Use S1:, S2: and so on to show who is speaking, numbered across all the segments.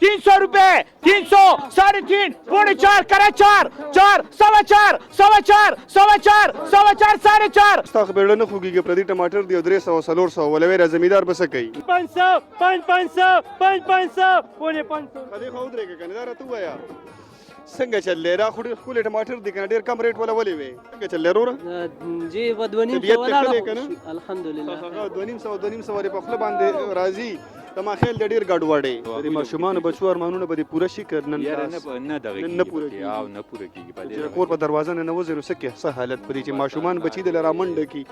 S1: 300 रुपये 300 3.5 4.5 करे 4 4 4.25 4.25 4.25 4.25
S2: ستا خو بیړه نه خوږېږي پردي ټماټر دی او 300 400 ولوی زمیندار به څه کوي
S3: 500 500 500 پونې 500
S2: خدای خو درېږه کنه دا راته ووایه څنګه چلې را خو ډېر ښکلی ټماټر دی کنه ډېر کم ریټ والا ولې وې څنګه چلې وروره
S4: جی په 2.5
S2: طبیعت
S4: سوه
S2: دې ښه دی
S4: ولاړه
S2: کنه
S4: الحمدلله
S2: هغه 2.5 ولې په خوله باندې راځي ته ما خیال د ډېر ګډوډې د ماشومانو بچو ارمانونه به دې پوره شي که نن
S5: نه دغه
S2: نه پوره
S5: کېږي او نه پوره کېږي په
S2: چې
S5: دې
S2: کور په دروازه نه نوځي نو څه کې څه حالت پرې چې ماشومان بچي دله رامنډه کي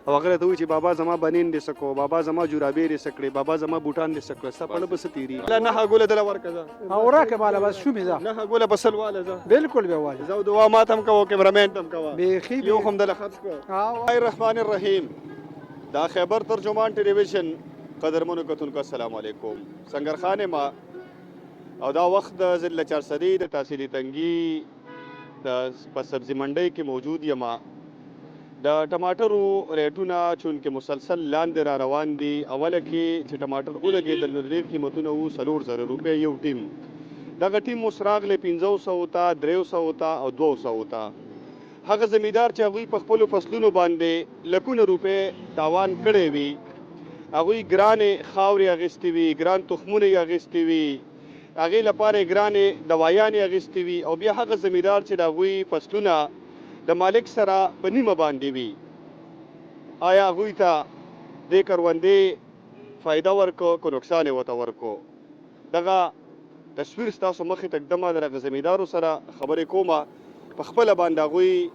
S2: او هغه راته وایي چې بابا زما بنین دې څه کو بابا زما جورابې دې څه کړې بابا زما بوټان دې څه کړه ستا پړه به څه تېري نهه ګوله دله ورکړه ځه
S6: او راکه بالا بس شو مې ځه
S2: نهه ګوله به سل واله ځه
S6: بالکل به والی
S2: زه دعا ماته هم کوه کیمرامین ته هم کوه
S6: بیخي
S2: یو هم دله خرڅ کړه الرحمن الرحیم دا خیبر ترجمان ټلویزیون قدرمنو کتونکو السلام علیکم سنگرخان ما او دا وخت د ضلع چارسدی د تحصیلي تنګي د په سبزي منډۍ کې موجود یم د ټماټرو ریټونه چونکې مسلسل لاندې را روان دي اوله کې چې ټماټر ولګېدل نو د ډېر قیمتونه وو 400 روپۍ یو ټیم دغه ټیم اوس راغلی 500 ته 300 ته او 200 ته هغه زمیندار چې هغوی په خپلو فصلونو باندې لکونه روپۍ تاوان کړی وي هغوی ګرانې خاورې اخیستې وي ګران تخمونه یې اخیستې وي هغې لپاره یې ګرانې دوایانې اخیستې وي او بیا هغه زمیندار چې د هغوی فصلونه د مالک سره په نیمه باندې وي آیا هغوی ته دې کروندې فایده ورکو که نقصان یې ورته ورکو دغه تصویر ستاسو مخې ته ږدمه د هغه زمیندارو سره خبرې کومه په خپله باندې هغوی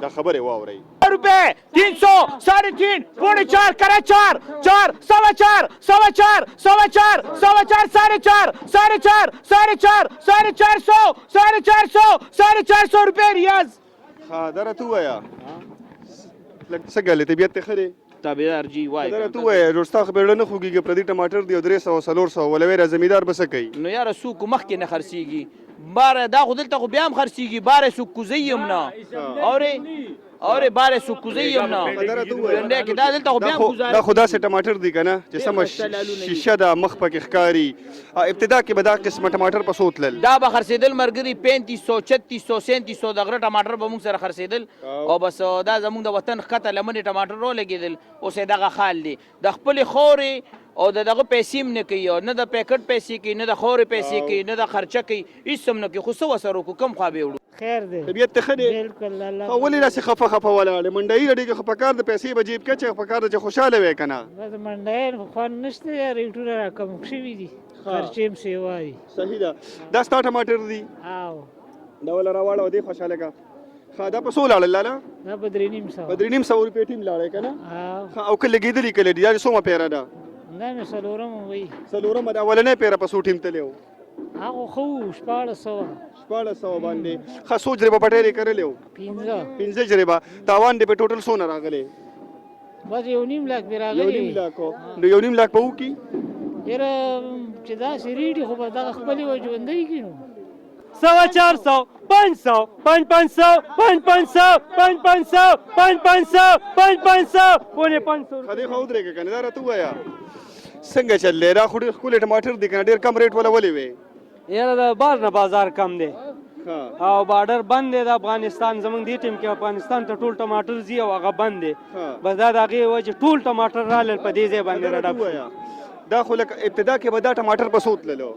S2: دا خبرې واورئ
S1: रुपये 300 3.5 4.5 करे 4 4 4.25 4.25 4.25 4.4 4.4 रुपये रियाज
S2: ها دا راته ووایه لږ څه ګلې طبیعت دې ښه دی
S1: تابعدار جی وای
S2: دا راته ووایه جوړ ستا خو بیړه نه خوږېږي پردي ټماټر دی او 300 400 ولوی را زمیندار به څه کوي
S1: نو یاره سوق مخکې نه خرڅېږي باره دا خو دلته خو بیا هم خرڅېږي باره سوق کوزی هم نه اورې باره سوق کوزی هم نه ډنډی کې دا دلته خو بیا هم
S2: دا خو داسې ټماټر دی که نه چې سمه شیشه ده مخ پکې ښکاري ابتدا کې به دا قسمه ټماټر په څو تلل
S1: دا به خرڅېدل ملګري 3500 3600 3700 د غره ټماټر به موږ سره خرڅېدل او بس دا زموږ د وطن ښکته لمنې ټماټر ولګېدل اوس یې دغه حال دی د خپلې خاورې او دغه پیسې هم نه کوي او نه د پیکټ پیسې کوي نه د خاورې پیسې کوي نه د خرچه کوي هېڅ هم نه کوي خو څه ورسره وکړو کوم خوا به وړو
S6: خیر دی
S2: طبیعت ته ښه دی
S6: بالکل الله
S2: ولې داسې خفه ولاړې منډایي غډې کې خو په کار د پیسې به جیب کې چې په کار د چې خوشحاله وې که نه
S6: بس منډایان خو خوند نشته یا ریټونه راکم شوي دي خرچې هم سیوا دي
S2: صحیح ده دا ستا ټماټر دي
S6: او
S2: دا وله راواړه او دې خوشحاله کا ښه دا په څو لاړل لاله
S6: دا په 3.5
S2: په 3.5 روپۍ ټیم لاړې که نه
S6: او
S2: او که لګېدلي کله دي دا څومره پیره ده
S6: دا مې څلورم وایي
S2: څلورمه د اولنۍ پیره په څو ټیم تللی و
S6: هغه خو 1400
S2: 1400 باندې ښه څو جریبه پټېرې کړلې و 15 جریبه تاوان دې په ټوټل څونه راغلی
S6: بس 1.5 لاک پې
S2: یو
S6: راغلی
S2: نیم لاک نو 1.5 لاک به وکړي
S6: یاره چې داسې ریډي خو به دغه خپلې به ژوندی کړي نو
S3: 400 500 500 500 500 500 500 پونې 500
S2: خدای خو درېږه که نه دا راته ووایه څنګه چلې را خو ډېر ښکلی ټماټر دی که نه ډېر کم ریټ والا ولې وې
S3: یاره د بار نه بازار کم دی او بارډر بند دی د افغانستان زمونږ دې ټیم کې افغانستان ته ټول ټماټر ځي او هغه بند دی بس دا د هغې وجې ټول ټماټر رالل په دې ځای باندې راډپ
S2: دا خو لکه ابتدا کې به دا ټماټر په څو تللو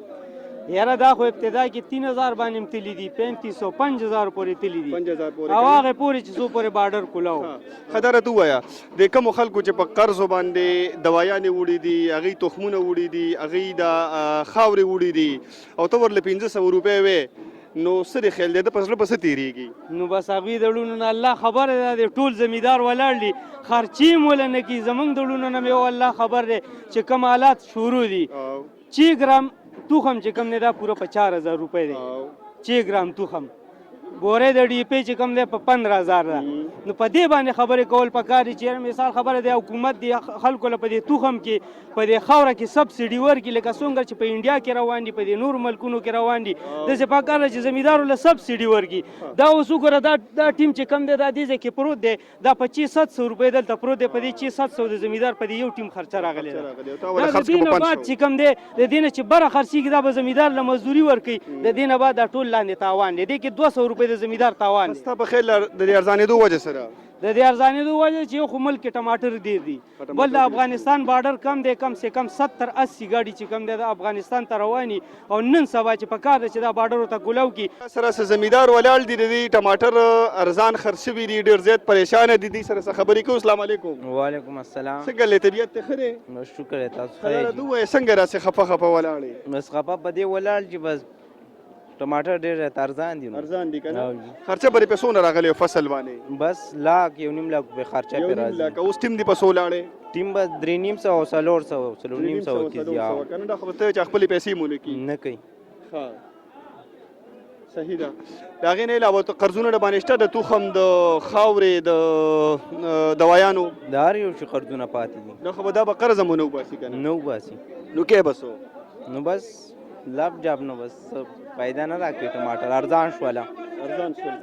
S3: یاره دا خو ابتدا کې 3000 باندې هم تلي دي 3500 5000 پورې تلي دي
S2: 5000 پورې
S3: او هغې پورې چې څو پورې بارډر کلاو
S2: ښه دا راته ووایه د کومو خلکو چې په قرضو باندې دوایانې وړي دي هغوی تخمونه وړي دي هغوی د خاورې وړي دي او ته ورله 500 روپۍ وې نو څه دې خیال دی د په زړه په څه تېرېږي
S3: نو بس هغوی د ړونو نه الله خبر دی د ټول زمیندار ولاړ دي خرچې م وله نه کي زمونږ د ړونو نه مې الله خبر دی چې کوم حالات شروع دي چې ګرام تخم چې کوم دی دا پوره په 4000 روپۍ دی چې ګرام تخم بورې د ډي پی چې کوم دی په 15000 ده نو په دې باندې خبرې کول پکار دي چې مثال خبره دی حکومت دی خلکو له په دې توخم کې په دې خاوره کې سبسډي ورکړي لکه څنګه چې په انډیا کې روان دي په دې نور ملکونو کې روان دي داسې پکار ده چې زمیندارو له سبسډي ورکړي دا اوس وګوره دا ټیم چې کوم دی دا دې ځای کې پروت دی دا 2500 روپۍ دلته پروت دی په دې 700 د زمیندار په دې یو ټیم خرچه راغلی ده دا د دې نه بعد چې کوم دی د دې نه چې بره خرڅېږي دا به زمیندار له مزدوري ورکوي د دې نه بعد دا ټول لاندې تاوان دی دې کې 200 روپۍ د زمیندار تاوان دی
S2: ستا په خیال د دې ارزانېدو وجه سره
S3: د دې ارزانېدو وجه چې یو خو ملک کې ټماټر ډېر دي بل د افغانستان بارډر کم دی کم سے کم 70-80 ګاډي چې کم دی د افغانستان ته رواني او نن سبا چې په کار دی چې دا بارډر ته کولاو کړي
S2: سره څه زمیندار ولاړ دي د دې ټماټر ارزان خرڅ شوي دي ډېر زیات پریشانه دي دې سره څه خبرې کوو السلام علیکم
S4: وعلیکم السلام
S2: څنګه له طبیعت ته ښه دی
S4: نو شکر دی تاسو
S2: خبره
S4: ښه
S2: ده ووایه څنګه راسې خفه ولاړې
S4: بس خفه په دې ولاړ چې بس ټماټر ډېر ارزان دي نو
S2: ارزان دي که نه
S4: او جی.
S2: خرچه به دې په څونه راغلی فصل باندې
S4: بس لاک 1.5 لاک روپۍ خرچه
S2: یو
S4: پې
S2: نیم
S4: راځي
S2: لاکه اوس ټیم دې په څو لاړې
S4: ټیم به 350 او 400 کې زیات
S2: که نه دا خو به ته چې خپلې پیسې مو نه کړي
S4: نه کوي
S2: صحیح ده د هغې نه علاوه قرضونه د باندې شته د توخم د خاورې د دوایانو
S4: د هر یو شي قرضونه پاتې دي
S2: دا خو به دا به قرض مو نه وباسي که نه
S4: نه وباسي
S2: نو کې به څو
S4: نو بس لب جاب نو بس پیدا نه راکړي ټماټر ارزان شوله
S2: ارزان شول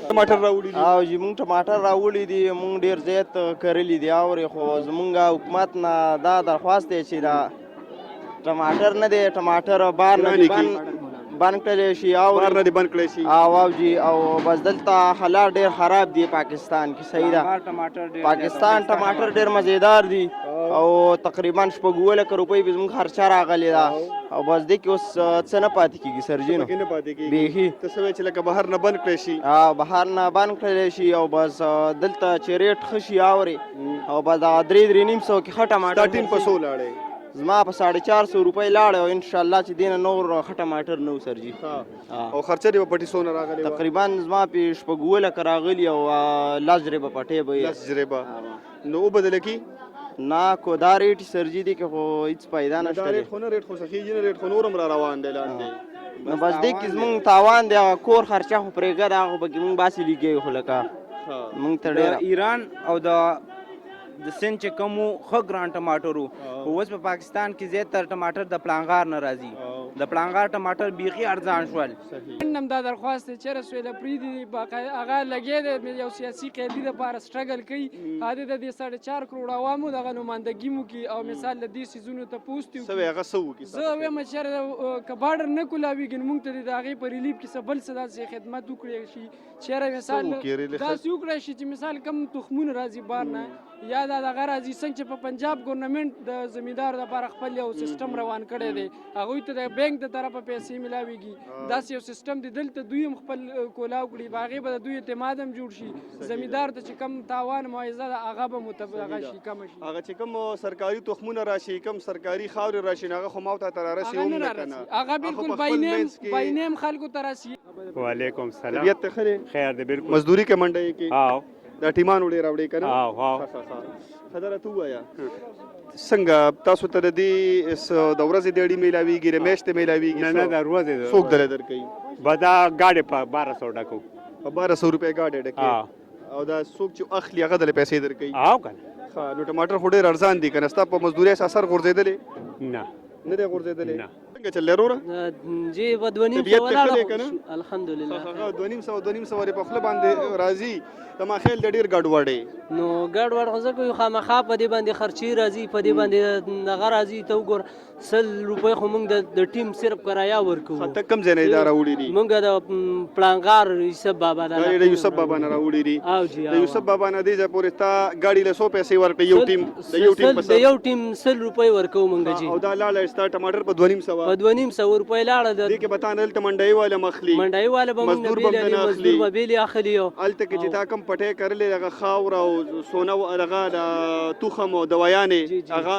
S2: ټماټر راوړي دي
S7: او چې موږ ټماټر راوړي دي موږ ډېر زیات کرلي دي اورې خو زمونږ حکومت نه دا درخواست دی چې دا ټماټر نه دی ټماټر بار نه دی بند کړی شي
S2: بار نه دی بند کړی شي
S7: او جی او بس دلته حالات ډېر خراب دي پاکستان کې صحیح ده پاکستان ټماټر ډېر مزیدار دي او تقریبا 7 روپۍ به زموږ خرچه راغلې ده او بس دې کې اوس څه نه پاتې کېږي سرجینو
S2: پکې نه پاتې کېږي
S7: بیخي
S2: ته څه وایې چې لکه بهر نه بند کړی شي
S7: بهر نه بند کړلی شي او بس دلته چې ریټ ښه شي اورې او بس دغه 3-350 کې ښه ټماټر
S2: ستا ټیم په څو لاړې
S7: زما په 450 روپۍ لاړې او انشاءالله چې دې نه نور ښه ټماټر نه و سرجي
S2: او خرچه دې به پټې څونه راغلې وه
S7: تقریبا زما پې 6 لکه راغلي او 10 جریبه پټې به
S2: لس جریبه نو وبدله کی
S7: نه کو دا ریټ سرجي دي که خو هېڅ پیدا
S2: دا
S7: نشته
S2: ریټ خو نه ریټ خو سخیږي نه ریټ خو نور هم را روان دی لاندې
S7: نو بس دې کې زمونږ تاوان دی هغه کور خرچه خو پرېږده دا خو پکې مونږ باسې لګېږو خو لکه مونږ ته
S4: د
S7: ډېره
S4: ایران او د سند چې کومو ښه ګران ټماټر وو اوس په پاکستان کې زیاتره ټماټر د پلانغار نه راځي د پلانغار ټماټر بیخي ارزان شول
S8: نن دا درخواست دی چېرې سویله پرېږدي هغه لګې دی یو سیاسي قیدي دپاره سټرګل کوي هغه د دې 4.5 کروړ عوامو دغه نمایندګي مو کړي او مثال له دې څیزونو تپوس دي
S2: څه وایي هغه څه وکړي
S8: زه وایم چېرې که بارډر نه کولاویږي نو موږ ته د هغې په ریلیف کې څه بل څه داسې خدمت وکړی شي چېرې مثال داسې وکړی شي چې مثال کم تخمونه راځي بار نه یا دا دغه راځي څنګه چې په پنجاب ګورنمنټ د زمیندار دپاره خپل یو سیسټم روان کړی دی هغوی ته د بینک د طرفه پیسې میلاویږي داسې یو سیسټم دی دلته دوی هم خپل کولاو کړي په هغې به د دوی اعتماد هم جوړ شي زمیندار ته چې کم تاوان معاوضه ده هغه به هغه شي کمه شي
S2: هغه چې کوم سرکاري تخمونه راشي کوم سرکاري خاورې راشي هغه خو ماته ته رارسي هم نه که نه
S8: هغه بالکل باینیم خلکو ته راسي
S9: وعلیکم السلام
S2: طبیعت ته ښه دی
S9: خیر دی بالکل
S2: مزدوري کې منډه یې کې
S9: او
S2: دا ټیمان وړې راوړې که نه خبره ته ووایه څنګه تاسو ته د دې د ورځې دیړي میلاویږي د میاشتې میلاویږي
S9: نه د ورځې
S2: څوک دله درکوي
S9: به دا ګاډې په 1200 ډکو
S2: په 1200 روپۍ ګاډۍ ډکې او دا څوک چې اخلي هغه دله پیسې درکوي
S9: او که نه
S2: نو ټماټر خو ډېر ارزان دي که نه ستا په مزدورۍ اثر غورځېدلی
S9: نه
S2: دی غورځېدلی څنګه چل دی وروره
S10: جی په 2.5
S2: طبیعت ته ښه دی که نه
S10: الحمدلله
S2: هغه 2.5 په خوله باندې راځي ته ما خیال د ډېر ګډوډ دی
S10: نو ګډوډ خو زه کوم خامخا په دې باندې خرچې راځي په دې باندې دغه راځي ته وګور 100 روپۍ خو موږ د ټیم صرف کرایه ورکوو
S2: ته کوم ځای نه دي دا راوړي دي
S10: موږ د پلانغار یوسف بابا
S2: دا د یوسف بابا نه راوړي دي
S10: او جی
S2: د یوسف بابا نه دې ځای پورې ستا ګاډي له 100 پیسې ورکړي یو ټیم د یو ټیم
S10: د یو ټیم 100 روپۍ ورکوو موږ جی
S2: او دا لاړه ستا ټماټر په 2.5
S10: په 2.5 روپۍ لاړه د
S2: دې کې به تا نه دلته منډۍ والا مخلي
S10: منډۍ والا به موږ
S2: مزدور به نه اخلي
S10: مزدور به بیلې اخلي
S2: هلته کې چې تا کوم پټۍ کرلې هغه خاوره او سونه او هغه د تخم او دوایانې هغه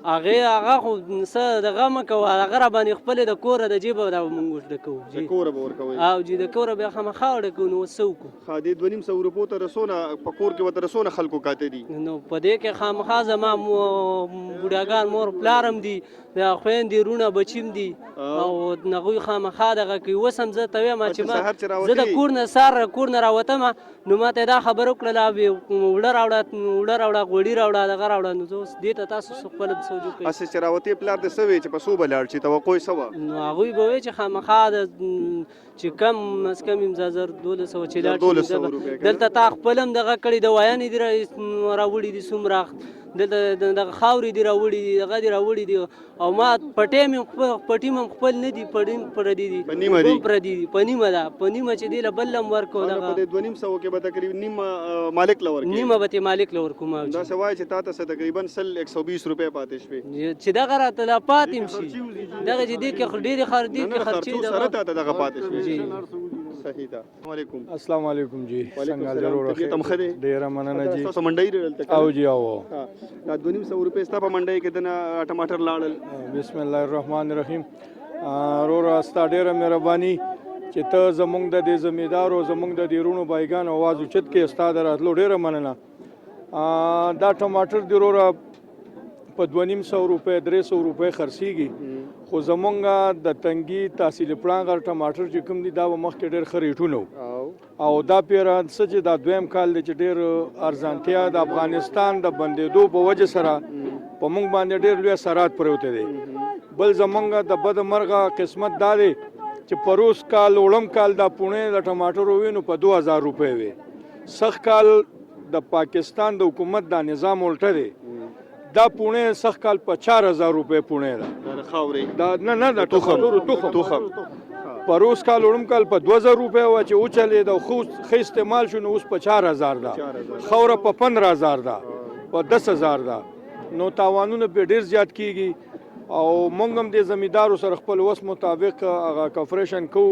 S10: هغه خو څه دغه مه کوه هغه را باندې خپلې د کوره د جیبه دا مونږ ډکوو
S2: د کوره به ورکوئ
S10: او جی د کوره بیا خامخا ډکوو نو اوس څه وکړو
S2: دې 250 روپو ته رسونه په کور کې ورته رسونه خلکو کاته دي
S10: نو په دې کې خامخا زما بوډاګان مور پلار هم دي د خویندې رونه بچیم دي او هغوی خامخا دغه کوي اوس هم زه ته وایم چې زه د کور نه راوتم نو ما ته دا خبره وکړله اوړه راوړه غوړي راوړه دغه راوړه نو زه اوس دې ته تاسو خپله سوجو کوئ
S2: اسې چې راوتې پلار دې څه وی چې په څو به لاړ شي توقع یې څه وه
S10: نو هغوی به وایي چې خامخا چې کم از کم 1200 چې لاړ شي دلته تا خپل هم دغه کړي دوايانې دي راوړي دي څومره دلته دغه خاورې دي راوړي دي دغه دي راوړي دي او ما پټي مې خپل نه دي پردي دي پردي دي په نیمه ده په نیمه چې دی له بل هم ورکو دغه
S2: په دې 250 کې به تقریبا نیمه مالک له ورکوي
S10: نیمه به ته مالک له ورکوم
S2: دا څه وایي چې تا ته تقریبا 120 روپۍ پاتې شوې
S10: چې دغه راته لا پاتې شي دغه چې دې کې ډېرې خرچې
S2: سره ته دغه پاتې شوې صحیح ده السلام علیکم
S11: السلام علیکم جی څنګه ضرور
S2: تم خدي
S11: ډیر مننه جی
S2: تاسو منډي دلته
S11: او جی او
S2: دا 250 روپۍ ستا په منډي کې دنه ټماټر لاړل
S11: بسم الله الرحمن الرحیم رورا ستا ډیره مهرباني چې ته زمونږ د دې زمیدار او زمونږ د دې رونو بایګان आवाज اوچت کې استاد راتلو ډیره مننه دا ټماټر دی رورا په 250 روپۍ 300 روپۍ خرڅيږي خو زمونږ د تنګي تحصیل پړانګر ټماټر چې کوم دي دا مخکې ډېر ښه ریټونه او دا پیران څه چې دا دویم کال دی چې ډېر ارزانتیا د افغانستان د بندېدو په وجه سره په موږ باندې ډېر لوی اثرات پروته دي بل زمونږ د بد مرغه قسمت دا دی چې پروس کال وړم کال دا پونه د ټماټر وینو په 2000 روپۍ وي سخت کال د پاکستان د حکومت دا نظام الټه دی دا پونه سخت کال په 4000 روپۍ پونه ده
S2: خاورې
S11: دا نه دا توخم پروس کال وړم کال په 2000 روپۍ و چې او چلې دا خو استعمال شونه اوس په 4000 ده خوره په 15000 ده په 10000 ده نو تاوانونه په ډیر زیات کیږي او مونږ هم د زمیدارو سره خپل وس مطابق هغه کفریشن کو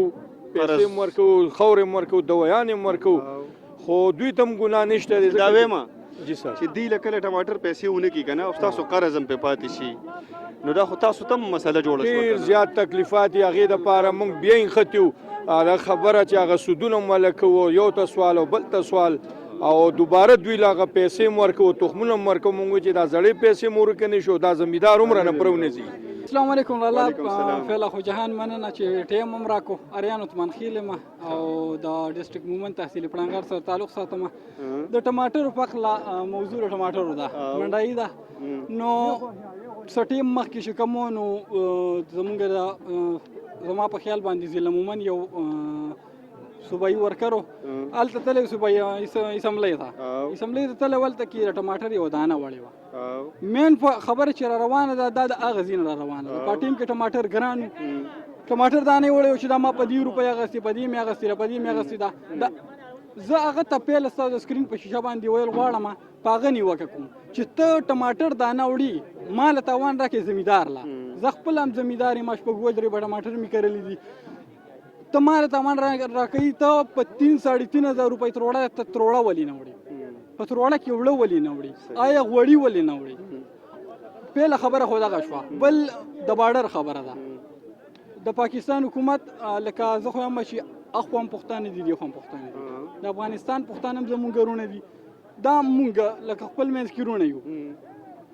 S11: پیسې ورکو خورې ورکو دویانې ورکو خو دوی تم ګناه نشته
S2: دا وېما
S11: جی سر
S2: چې دی لکه ټماټر پیسې ونه کی کنه او تاسو قرض هم په پاتې شي نو دا خو تاسو تم مسله جوړه شو
S11: ډیر زیات تکلیفات یې هغې دپاره موږ بیا یې ختیو دا خبره چې هغه سودونه ملکو یو ته سوال او بل ته سوال او دوباره دوی لا هغه پیسې م ورکو تخمونه م ورکو موږ چې دا زړې پیسې م ورکنې شو دا زمیندار هم رانه پرونځي
S8: السلام علیکم الله فعلا خو جهان مننه چې ټیم هم راکو اریان عثمان خیل ما او د ډیسټریکټ مومن تحصیل پړانګر سره تعلق ساتم د ټماټر پخلا موضوع ټماټر ده منډای ده نو سټیم مخکې شکمو نو زما په خیال باندې ضلع مومن یو صوبایي ورکرو الته تلې صوبایي اسمبلی ته تلې ولته کې ټماټر یو دانه وړې وه مین خبره چې را روانه ده دا د هغه ځای نه را روانه ده په ټیم کې ټماټر ګران ټماټر دانې وړې چې دا ما په 2 روپۍ اخیستې په دې مې اخیستې په دې مې اخیستې دا زه هغه ته پیل ستا د سکرین په شیشه باندې ویل غواړم په هغه نیوکه کوم چې ته ټماټر دانه وړي ما له تاوان راکړې زمیندار له زه خپل هم زمیندار یم شپږ وجرې به ټماټر مې کرلي دي ته ما له تاوان راکوي ته په 3,500 روپۍ تروړه ولې نه وړي په تروړه کې وړه ولې نه وړي آیا غوړي ولې نه وړي پیله خبره خو دغه شوه بل د بارډر خبره ده د پاکستان حکومت لکه زه خو یم چې اخو هم پښتانه دي دی خو هم پښتانه دي د افغانستان پښتانه هم زمونږ ګرونه دي دا مونږ لکه خپل منځ کې رونه یو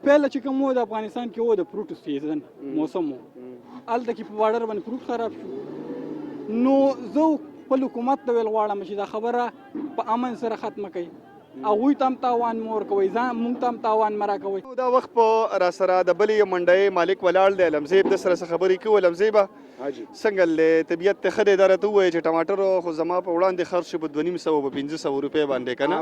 S8: پیله چې کوم د افغانستان کې و د فروټ سیزن موسم و هلته کې په بارډر باندې فروټ خراب شو نو زه خپل حکومت ته ویل غواړم چې دا خبره په امن سره ختمه کړي هغوی ته هم تاوان مه ورکوئ موږ ته هم تاوان مه راکوئ
S2: دا وخت په را سره د بلې منډۍ مالک ولاړ دی لمزیب د سره څه خبرې کوو لمزیبه څنګه دی طبیعت ته ښه دی دا راته ووایه چې ټماټر خو زما په وړاندې خرڅ شو په 250 په 500 روپۍ باندې که نه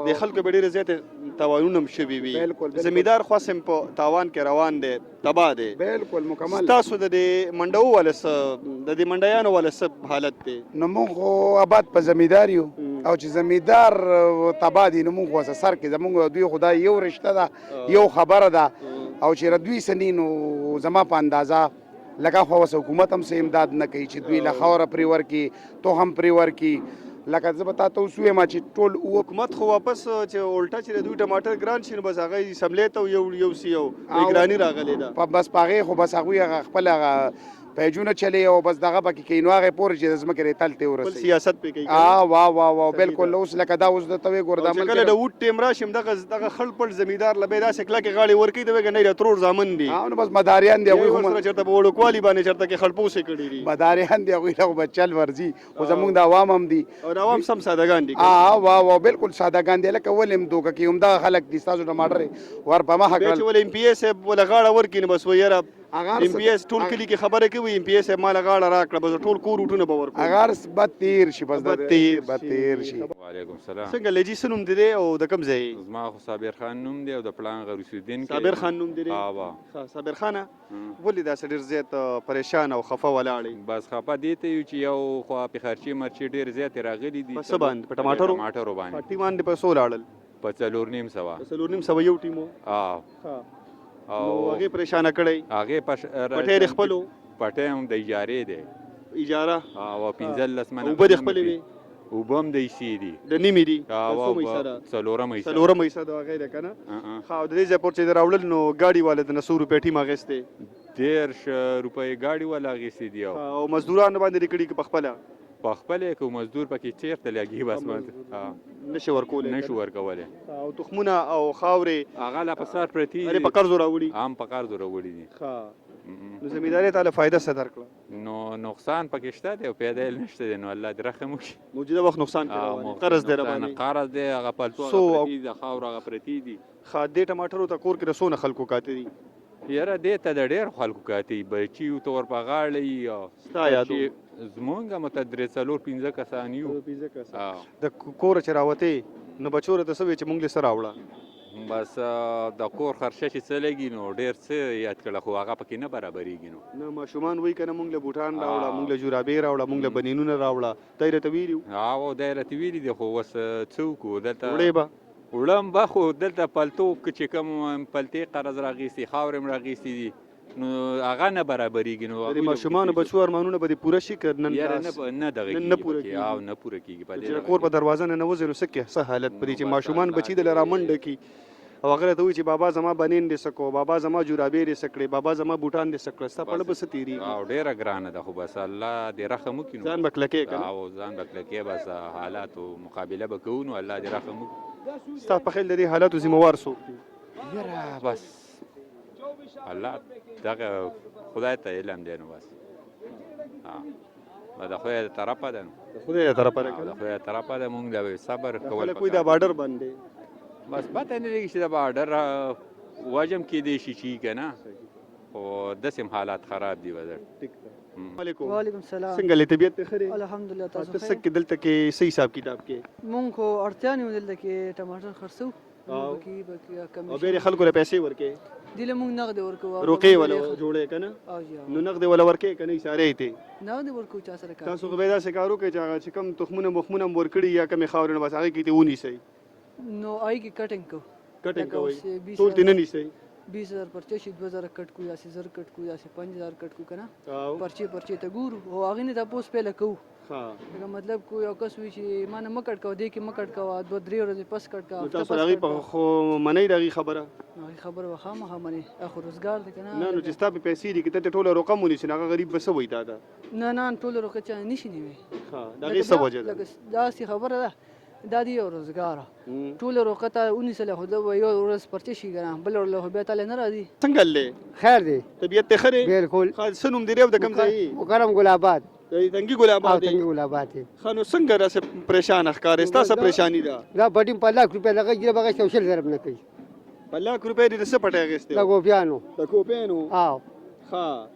S2: د خلکو به ډېرې زیاتې تاوانونه هم شوي وي زمیندار خاص هم په تاوان کې روان دی تباه دی
S12: بالکل مکمل
S2: تاسو د دې منډو والا څه د دې منډیانو والا څه حالت دی
S12: نو موږ خو آباد په زمیندار یو او چې زمیندار تباه دي نو موږ خو سر کې زموږ دوی خدای یو رشته ده یو خبره ده او چې دوی سني نو زما په اندازه لکه خو حکومت هم څه امداد نه کوي چې دوی له خوره پرې ورکي تو هم پرې ورکي لکه زه به تا ته اوس ووایم چې ټول
S2: حکومت خو واپس چې الټا چې دوی ټماټر ګران شي نو بس هغه یې سملې ته یو سی یو ګراني راغلی ده
S12: بس په هغې خو بس هغوی هغه خپل هغه پیجونه چلی او بس دغه پکې کوي نو هغې پورې چې د ځمکې ریتل ته
S2: خپل
S12: ورسوي
S2: سیاست پې کوي
S12: وا بالکل اوس لکه دا اوس درته وې ګوره دا
S2: چې کله د ووټ ټیم راشي دغه خړ پړ زمیندار له به یې داسې کلکې غاړې ورکوي ته وایي که نه د ترور زامن دي
S12: نو بس مداریان دي هغوی خو
S2: ورسره چېرته په وړوکوالي باندې چېرته کې خړپوسې کړي دي
S12: مداریان دي هغوی له خو به چل ورځي خو زمونږ د عوام هم دي
S2: او د عوام سم سادهګان دي
S12: وا بالکل سادهګان دي لکه ولې هم دوکه کوي همدغه خلک دي ستاسو ټماټر ور په مخه
S2: بیا
S12: کړل
S2: چې ول ایم پی اے صاحب وله غاړه ورکړي نو بس وایي یاره ایم پی ایس ټول کلی کې خبره کوي ایم پی ایس مال غاړه راکړه بس ټول کور وټونه به ورکړي
S12: اگر بد تیر شي بس
S2: بد
S12: تیر شي
S5: وعلیکم السلام
S2: څنګه لجی څه نوم دی دی او د کوم ځای
S5: زما خو صابر خان نوم دی او د پلان غروسیدین
S2: صابر خان نوم دی
S5: ها
S2: صابر خانه ولې داسې ډېر زیات پریشان او خفه ولاړې
S5: بس خفه دې ته یو چې یو خو په خرچې مرچې ډېر زیاتې راغلي دي
S2: په څه باندې په ټماټرو
S5: باندې
S2: په ټیم باندې په څو لاړل
S5: په 4.5
S2: په 4.5 یو ټیمو او هغه پریشانه کړی
S5: هغه
S2: پټې خپلو
S5: پټې هم د اجارې دی
S2: اجاره
S5: او 15 منه
S2: وبد خپلې وي
S5: وبم د سی دي
S2: د نیمې دي
S5: او څلورم
S2: ایسه دا غیر کنه خو د دې ځپور چې راوړل نو گاډي والے د 100 روپے ټیم اغسته
S5: 1.5 روپے گاډي والا اغسته دی
S2: او مزدوران باندې لیکړي په خپل
S5: کو مزدور پکې چیرته لګي بس مت نشو ورکولې
S2: او تخمونه او خاورې
S5: هغه لا پسار پرتی
S2: اره په قرض راوړي
S5: عام په قرض راوړي دي
S2: ها نو زمینداری تعالی فائدہ څه درکړه
S5: نو نقصان پکې شته دی او پیدا نشته دی نو الله دې رحم وکړي
S2: موجوده وخت نقصان کړو قرض دې باندې
S5: قرض دې هغه پلتو پرتی دي خاور هغه پرتی دي
S2: خاده ټماټرو ته کور کې رسونه خلکو کاته دي
S5: یاره دې ته د ډېر خلکو کاته بچي او تور په غاړې
S2: ستا یادو
S5: زمونږ متدرس 4-5 کسان یو
S2: د کور چراوته نو بچو ته سوي چې مونږ سره راوړه
S5: بس د کور خرچه چې څه لګي نو ډېر څه یاد کړه خو هغه پکې نه برابرېږي
S2: نو ماشومان وایي کنه مونږ له بوټان راوړه مونږ له جورابې راوړه مونږ له بنینونه راوړه دایره ته ویلو
S5: او دایره ته ویلي دي خو وس څوک دلته وړم به خو دلته پلتو چې کوم پلتې قرض راغیستي خاورې راغیستي دي نو هغه نه برابرېږي نو
S2: د ماشومان بچو ارمانونه به پوره شي کنه
S5: نه دغه نه پوره کیږي په
S2: دې کور په دروازه نه وځي نو سکه څه حالت پرې چې ماشومان بچي د لرامنډ کی او هغه ته وی چې بابا زما بنین دې سکو بابا زما جورابې دې سکړي بابا زما بوټان دې سکړي ستا په بس تیری
S5: او ډیره ګرانه ده خو بس الله دې رحم وکړي
S2: ځان بکلکې کنه
S5: او ځان بکلکې بس حالاتو مقابله وکړو نو الله دې رحم وکړي
S2: ستا په خیال دې حالاتو ذمہوار څوک
S5: یاره بس الله دغه خدای ته علم دی نو بس دا خدای ته طرفه ده
S2: خدای ته طرفه ده
S5: خدای ته طرفه ده مونږ له صبر کول
S2: کوئی دا بارډر باندې
S5: بس پته نه لګي چې دا بارډر واجم کې دی شي کنه او دسم حالات خراب دي وزر
S8: وعلیکم السلام
S2: څنګه له طبيعت ته خره
S8: الحمدلله تاسو
S2: څه کې دلته کې صحیح حساب کتاب کې
S8: مونږ خو اړتیا نه دلته کې ټماټر خرڅو
S2: او به خلکو له پیسې ورکې
S8: دله مونږ نقد ورکو
S2: روقې ولا جوړې کنه نو نقد ولا ورکې کنه اشاره ته
S8: نقد ورکو چا سره کار
S2: تاسو به دا سکارو کې چې کم تخمونه مخمونه ورکړي یا کم خاورونه بس هغه کې ته ونی سي
S8: نو آی کې کټینګ
S2: کوي ټول تینه نشي
S8: 20000 پرچه شي 2000 کټ کو یا 3000 کټ کو یا 5000 کټ کو کنه پرچه ته ګورو او هغه نه تاسو په لکو دا مطلب کو یو کس وی چې ما نه مکټ کو دی کې مکټ کو 2-3 ورځې پس کټ کا
S2: تاسو هغه په خو منې دغه خبره
S8: وخامه منی اخو روزګار دی کنه
S2: نه نو چې تاسو پیسې دي کې ته ټوله رقم ونی سي هغه غریب بس وای تا
S8: نه ټوله رقم چا نشي نیوي
S2: دا څه وجه ده
S8: دا سی خبره ده دا دی روزګار ټول روقته 19 له خو یو ورځ پرچه شي ګرام بل له به تعالی نه راځي
S2: څنګه له
S8: خیر دی
S2: طبيعت ته خره
S8: بالکل
S2: سنوم دی د کم ځای
S8: مکرم ګل آباد
S2: تنګي ګل آباد خانو څنګه راس پریشان ښکار استا پریشانی ده
S8: دا بډیم په لک روپیا لګي بغه سوشل ضرب نه کوي
S2: په لک روپیا دې څه پټه غسته
S8: د ګوپیانو
S2: ها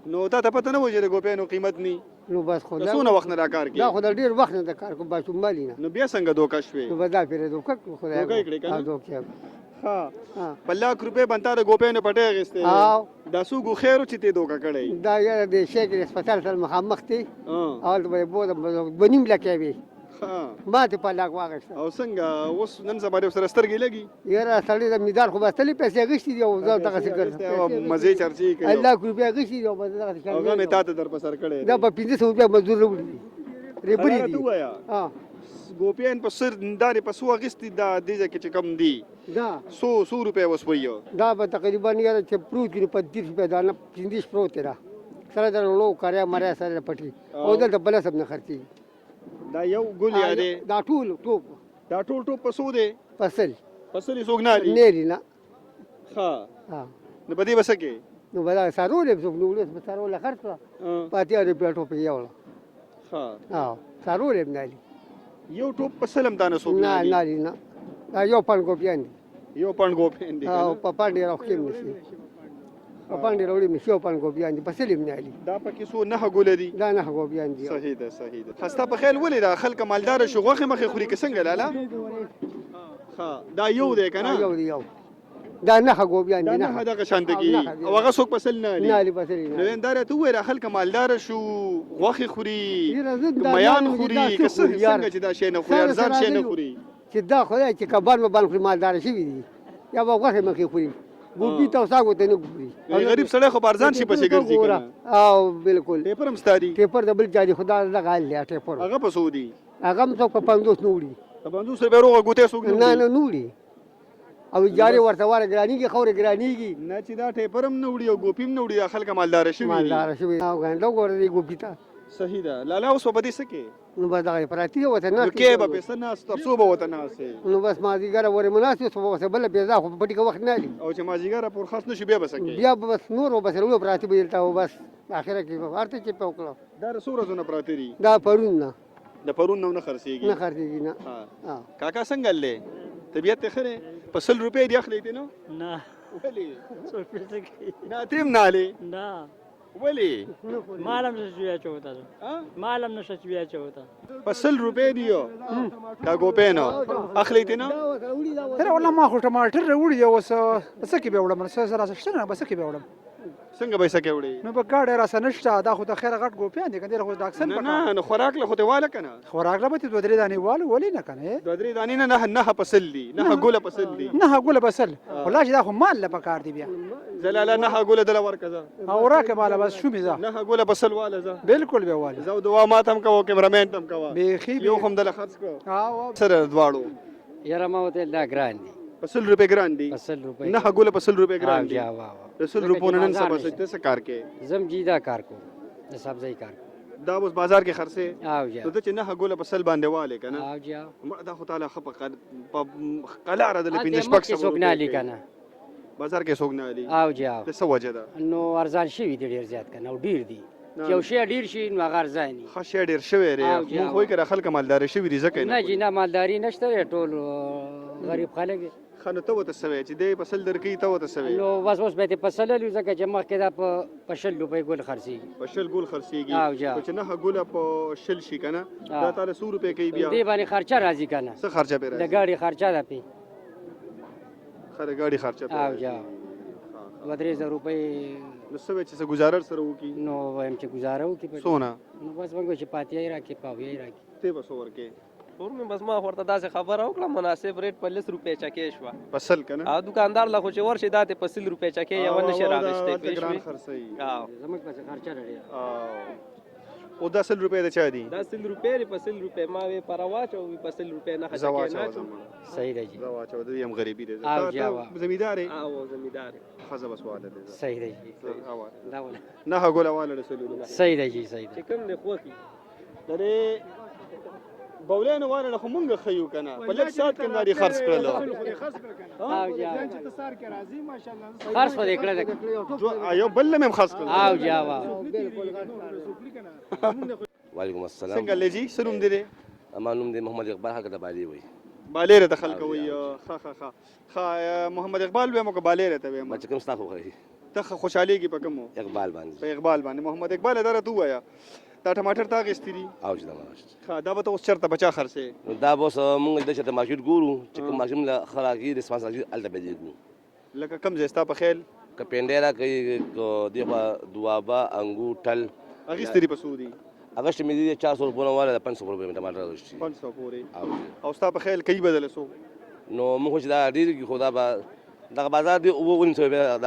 S2: نو دا ته پته نه وځي د ګوپیانو قیمت ني
S8: نو بس خو
S2: دا څونه وخت نه راکار کوي
S8: دا خو د ډیر وخت نه کار کوم باسو مالی نه
S2: نو بیا څنګه دوکا شوي
S8: نو بدا پیره دوکا خدای
S2: دوکا کړی کنه
S8: دوکا
S2: ها په لک روپیا بنتا د ګوپیانو پټه غسته دا سو ګو خیرو چې ته دوکا کړی
S8: دا یاره د شیخ هسپتال سره مخامخ تی اول به بوله بنیم لکوي ما ته په لاګ واغښت
S2: او څنګه اوس نن سبا د سره سترګې لګي
S8: یاره سړی د میدان خو بستلې پیسې غشتي دی او دا دغه څه
S2: کوي مزه چرچی کوي
S8: الله روپیا غشتي دی او دغه څه
S2: هغه مې تاسو در په سر کړی
S8: دا په 500 روپیا مزدور وړي
S13: ریبلي
S2: حلال
S13: دي
S2: ته وایا
S13: ها
S2: ګوپیان په سر دانې په سو اغستې دا دې ځای کې چې کم دی
S13: دا
S2: 100 روپۍ وسوي
S13: دا به تقریبا یاره چې پروت وي په 30 روپۍ دانه 50 پروت دی را سره د لو کاریا مریا سره پټي او دلته بل سب نه خرڅي
S2: دا یو ګل یاره
S13: دا ټول ټوپ
S2: دا ټول ټوپ په سو دی
S13: فصل
S2: فصل سوګ نه لري
S13: نه نه
S2: ها
S13: ها
S2: نو بده بسکه
S13: نو بلا سارول به نو له سارول خرڅه پاتې روپیا ټوپ یو
S2: ها
S13: ها سارول نه لري
S2: یو ټوپ په سلم دانه سوګ
S13: نه نه نه دا یو پن ګوپیان دي
S2: یو پن ګوپیان دي
S13: او په پاندې راوخې مشي په پاندې راوړي مشي او پن ګوپیان دي په سلم نه لري
S2: دا پکې سو نه ګول دي
S13: دا نه ګوپیان دي
S2: صحیح ده صحیح ده خسته په خیال ولې دا خلک مالدار شو غوخه مخه خوري که څنګه لاله ها دا یو دی کنه
S13: یو دی یو دا نه ګوپیان دي
S2: نه دغه شانتګي او هغه څوک پسل نه لري
S13: نه لري پسل
S2: نو اندار ته وای خلک مالدار شو غوخه خوري میان خوري که څنګه چې دا شی نه خوري ارزان شی نه خوري
S13: چې دا خدای چې کبان مبان خوري مالدار شي دي یا به غوخه مخې خوري ګوپی ته وساګو ته نه ګوري
S2: غریب سړی خو ارزان شي پسې ګرځي کنه
S13: او بالکل
S2: پیپر هم ستاري
S13: پیپر د بل جاري خدا دغه حال دی پیپر
S2: هغه په سعودي
S13: هغه هم څوک په 50 نوړي
S2: په 50 روپے روغه ګوته سوګ
S13: نه نه نوړي او جاري ورته واره ګرانیږي خوري ګرانیږي
S2: نه چې دا ټیپر هم نوړي او ګوپیم نوړي خلک مالدار شي
S13: مالدار شي او غنډو ګورې ګوپی ته
S2: صحیح ده لاله اوس په دې سکه
S13: نو به دغه پراتی وته نه
S2: کې به پیسې نه ترڅو به وته نه سي
S13: نو بس ما دیګره ور مناسب وسه بل پیدا خو پټي کو وخت نه لري
S2: او چې ما دیګره پر خاص نشي بیا بسکه
S13: بیا بس نور بس ورو پراتی به دلته او بس اخره کې ورته چې په وکړه
S2: دا رسوره زونه پراتی دي
S13: دا پرون نه
S2: د پرون نه خرڅيږي
S13: نه خرڅيږي نه
S2: ها کاکا څنګه لې طبيعت خره په 100 روپے دی اخلي دي نو
S14: نه
S2: ولي
S14: 100 پیسې کې
S2: نه تیم نه لې
S14: نه
S2: ولي
S14: مالم نشویا چوتا مالم نشویا چوتا
S2: په 100 روپے دیو کا ګوپینو اخلي دي نو
S15: تر والله ما خو ټماټر وړي اوس بس کې به وړم سره شته نه بس کې به وړم
S2: څنګه به سکه وړي
S15: نو په ګاډه را سنشته دا خو ته خیر غټ ګوپیان دي کنه خو داکسن
S2: نه نه خوراک له خو ته واله کنه
S15: خوراک له به دوه درې دانې والو ولې نه کنه
S2: دوه درې دانې نه نه پسل دي نه ګوله پسل دي
S15: نه ګوله پسل والله چې دا خو مال له پکار دی بیا
S2: زلاله نه ګوله دل ورکزه
S15: او راکه مال بس شو میزه
S2: نه ګوله پسل واله زه
S15: بالکل به واله
S2: زو دوا ماتم کوو کیمرامین تم کوو
S15: بيخي
S2: یو هم دل خرڅ کو سره دواړو
S16: یاره ما وته دا ګران دي
S2: په 100 روپے ګران دي
S16: 100 روپے
S2: نه ګوله په 100 روپے ګران دي
S16: وا
S2: 100 روپو نن سبا څه څه کار کې
S16: زم جیدا کار کو د سبزی کار
S2: دا اوس بازار کې خرڅه
S16: او جا
S2: ته چې نه ګوله په سل باندې واله کنه
S16: او جا
S2: دا خو تعالی خپ قلاره د لپین شپک
S16: سوق نه لیکنه
S2: بازار کې سوق نه لې
S16: او جا
S2: څه وجه ده
S16: نو ارزان شي دی ډیر زیات کنه او ډیر دي یو شی ډیر شي نو هغه ارزاني
S2: خو شی ډیر شوی ری مو خو کړه خلک مالدار شي وی ځکه
S16: نه جنا مالداری نشته ټول غریب خلک
S2: خنه ته وته سوي چې دی فصل درکې ته وته سوي
S16: نو بس اوس به فصل لږ ځکه چې مخکې دا په شل روپۍ ګول خرڅيږي
S2: په شل ګول خرڅيږي
S16: او جا
S2: چې نه ګول په شل شي کنه دا تعالی 100 روپۍ کوي بیا
S16: دی باندې خرچه راځي کنه
S2: څه خرچه به راځي
S16: د گاډي خرچه ده پی
S2: خره گاډي خرچه
S16: او جا 3000 روپۍ
S2: نو سوي چې گزارر سره وکی
S16: نو وایم چې گزاره وکي په
S2: سونه
S16: نو بس موږ چې پاتې راکې پاوې راکې
S2: ته بس ورکه
S17: ورمه بس ما ورته داسې خبره وکړه مناسب ریټ په 10 روپۍ چکې شو
S2: فصل کنه
S17: ا دکاندار لا خو چې ورشي داته په 100 روپۍ چکې یو نشه راغشته
S2: ګران خرڅي
S16: زموږ په خرچه لري
S2: او 10 روپۍ د چا دي
S17: 10 روپۍ په 100 روپۍ ما وی پرواچ او په 100 روپۍ نه خچکې نه
S16: صحیح دی
S2: زواچ او د یم غریبی دي
S16: او
S2: زمیدار
S17: او زمیدار
S2: خزه بس واله دي
S16: صحیح دی
S2: دا ولا نه ګوله واله رسول
S16: صحیح دی صحیح دی
S17: کوم نه خوخي
S2: درې بولانو واله خو مونږ خيو کنه په لږ سات کې ناري خرڅ کړل
S16: او جا
S13: چې تسار کې راځي ماشاءالله
S16: خرڅ په کړل
S2: جو ایو بل مم خرڅ کړل
S16: او جا وا
S18: وعلیکم السلام
S2: څنګه لجی سروم دي
S18: معلوم دی محمد اقبال حق د بالی وای
S2: بالیر ته خلک وای خا محمد اقبال به مو بالیر ته وای
S18: ما چې کوم ستاسو خو
S2: ته خوشحالي کې پکمو
S18: اقبال باندې
S2: په اقبال باندې محمد اقبال اداره تو وایا دا ټماټر تا غستې دي
S18: او چې دا ماشي
S2: خا دا به اوس چرته بچا خرڅه
S18: دا بوس مونږ د چته ماشي ګورو چې کوم ماشي له خراقي ریسپانس راځي الته به دیګو
S2: لکه کم زستا په خیل
S18: ک پینډیرا کوي دیغه دوابا انګو ټل
S2: اغستری په سودی
S18: اگست میں دی 400 روپے والا 500 روپے میں ٹماٹر غشتي
S2: 500 پورې او ستا په خیل کوي بدل سو
S18: نو موږ چې دا ډیر کی خدا با دغه بازار دی 9.5 روپیا د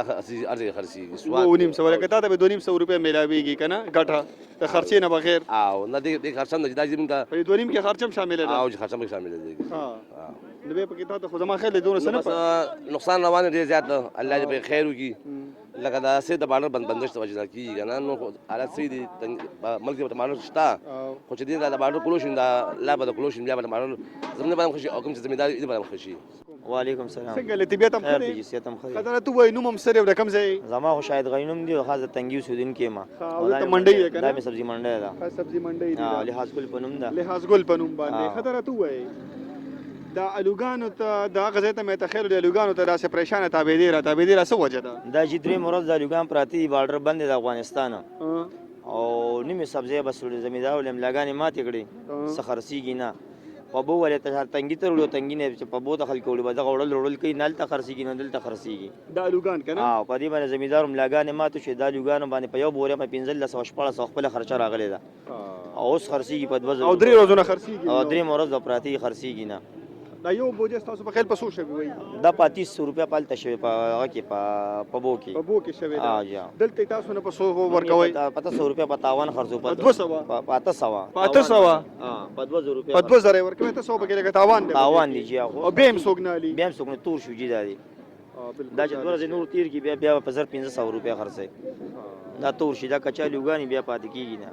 S18: ارزي خرڅي
S2: سواد 9.5 لکه تا ته به 2.5 روپیا میلاویږي کنه ګټه د خرچې نه بغیر
S18: او نه د خرچم د جدا زمون ته
S2: په 2.5 کې خرچم شامل ده
S18: او خرچم کې شامل دي
S2: ها نو به په کې تا ته خو زما خیر له دونه سره
S18: نقصان روان دي زیات الله دې په خیر وکي لکه دا سه د باندې بندش ته وجه کی کنه نو حالت سي دي ملک ته مانو شتا خو چې دې دا باندې کولوشن دا لا به کولوشن بیا باندې مانو زمونه باندې خوشي او کوم چې زمیدار دې باندې خوشي
S7: وعلیکم سلام
S2: څنګه له طبيعت هم
S7: خیر صحت هم خیر
S2: خدای ته وای نو مم سره د کم ځای
S7: زما خو شاید غینوم دی خاصه تنګي سودین کې ما
S2: ته منډي ده
S7: دا مې سبزي منډي ده
S2: سبزي منډي
S7: ده لحاظ ګل پنوم ده
S2: لحاظ ګل پنوم باندې خدای ته وای دا الوګانو ته دا غزه ته مې تخیل د الوګانو ته راسه پریشان تابع دي را څه وجه ده
S7: دا چې درې مرز د الوګان پراتی بارډر بند د افغانستان او نیمه سبزی بس زمیدار ولم لګانی ماته کړي سخرسیږي نه په بو ولې ته تنګی تر ولو تنګی نه چې په بو د خلکو ولې بدغه وړل کوي نل ته خرسیږي نه دل ته خرسیږي
S2: دا الوګان کنه
S7: په دې باندې زمیدار لګانی ماته چې د الوګان باندې په یو بوره په 15 خپل خرچه راغلی ده او اوس خرسیږي په 2
S2: او 3 ورځې خرسیږي
S7: او 3 ورځې پراتی خرسیږي نه
S2: دا یو بوجه تاسو په خیل پسو شوی وي
S7: دا 3500 روپیا پالته شوی په هغه کې په بو کې
S2: شوی دا دلته تاسو نه پسو ورکوي
S7: په 100 روپیا په تاوان خرڅو په
S2: 200
S7: په 800
S2: په 800
S7: په 200 روپیا
S2: په 2000 ورکوي تاسو په کې لګ
S7: تاوان دی جی
S2: او بیم سوګنالي
S7: بیم سوګنه تور شو جی دا دی دا چې ورځ نور تیر کې بیا په 1500 روپیا خرڅي دا تور شي دا کچا لوګانی بیا پاتې کیږي نه